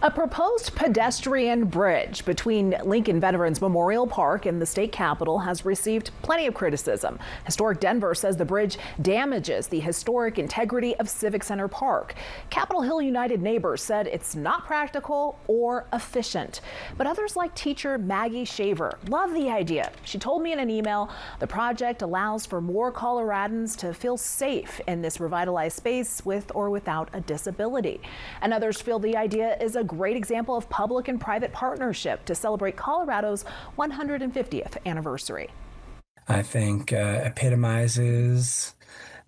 A proposed pedestrian bridge between Lincoln Veterans Memorial Park and the state capitol has received plenty of criticism. Historic Denver says the bridge damages the historic integrity of Civic Center Park. Capitol Hill United neighbors said it's not practical or efficient. But others like teacher Maggie Shaver love the idea. She told me in an email the project allows for more Coloradans to feel safe in this revitalized space with or without a disability. And others feel the idea is a great example of public and private partnership to celebrate Colorado's 150th anniversary. I think epitomizes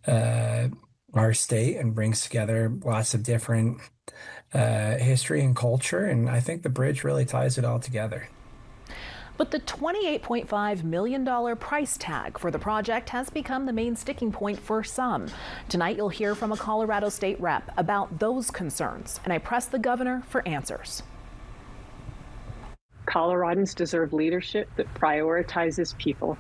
our state and brings together lots of different history and culture, and I think the bridge really ties it all together. But the $28.5 million price tag for the project has become the main sticking point for some. Tonight, you'll hear from a Colorado state rep about those concerns, and I pressed the governor for answers. Coloradans deserve leadership that prioritizes people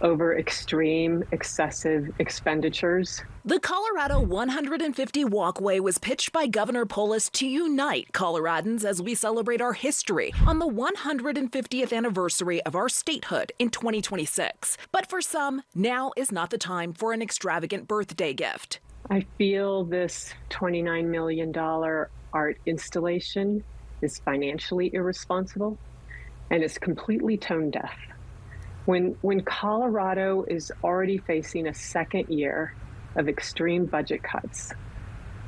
over extreme, excessive expenditures. The Colorado 150 walkway was pitched by Governor Polis to unite Coloradans as we celebrate our history on the 150th anniversary of our statehood in 2026. But for some, now is not the time for an extravagant birthday gift. I feel this $29 million art installation is financially irresponsible and is completely tone deaf. When Colorado is already facing a second year of extreme budget cuts,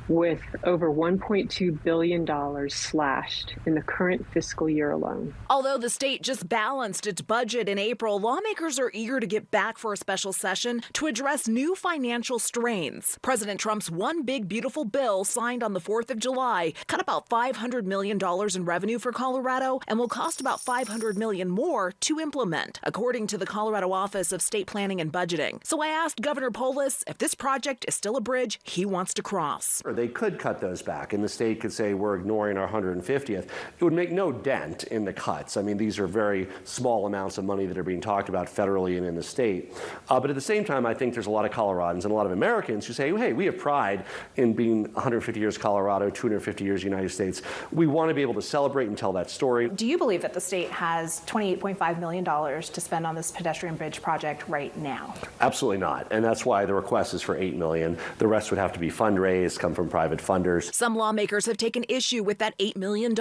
with over $1.2 billion slashed in the current fiscal year alone. Although the state just balanced its budget in April, lawmakers are eager to get back for a special session to address new financial strains. President Trump's One Big Beautiful Bill, signed on the 4th of July, cut about $500 million in revenue for Colorado and will cost about $500 million more to implement, according to the Colorado Office of State Planning and Budgeting. So I asked Governor Polis if this project is still a bridge he wants to cross. They could cut those back, and the state could say we're ignoring our 150th. It would make no dent in the cuts. I mean, these are very small amounts of money that are being talked about federally and in the state. But at the same time, I think there's a lot of Coloradans and a lot of Americans who say, hey, we have pride in being 150 years Colorado, 250 years United States. We want to be able to celebrate and tell that story. Do you believe that the state has $28.5 million to spend on this pedestrian bridge project right now? Absolutely not. And that's why the request is for $8 million. The rest would have to be fundraised, come from private funders. Some lawmakers have taken issue with that $8 million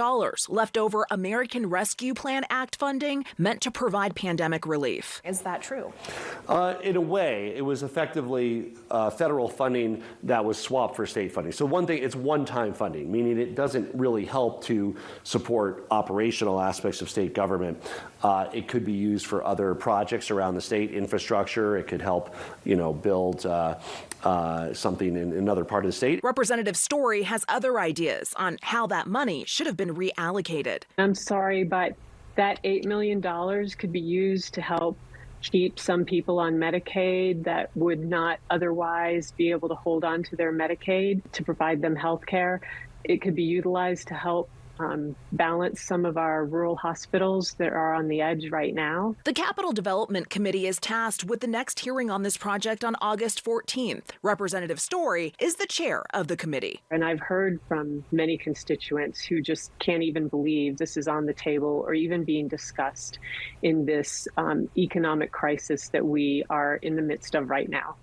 leftover American Rescue Plan Act funding meant to provide pandemic relief. Is that true? In a way, it was effectively federal funding that was swapped for state funding. So one thing, it's one-time funding, meaning it doesn't really help to support operational aspects of state government. It could be used for other projects around the state, infrastructure. It could help, build something in another part of the state. Representative Story has other ideas on how that money should have been reallocated. I'm sorry, but that $8 million could be used to help keep some people on Medicaid that would not otherwise be able to hold on to their Medicaid to provide them health care. It could be utilized to help balance some of our rural hospitals that are on the edge right now. The Capital Development Committee is tasked with the next hearing on this project on August 14th. Representative Story is the chair of the committee. And I've heard from many constituents who just can't even believe this is on the table or even being discussed in this economic crisis that we are in the midst of right now.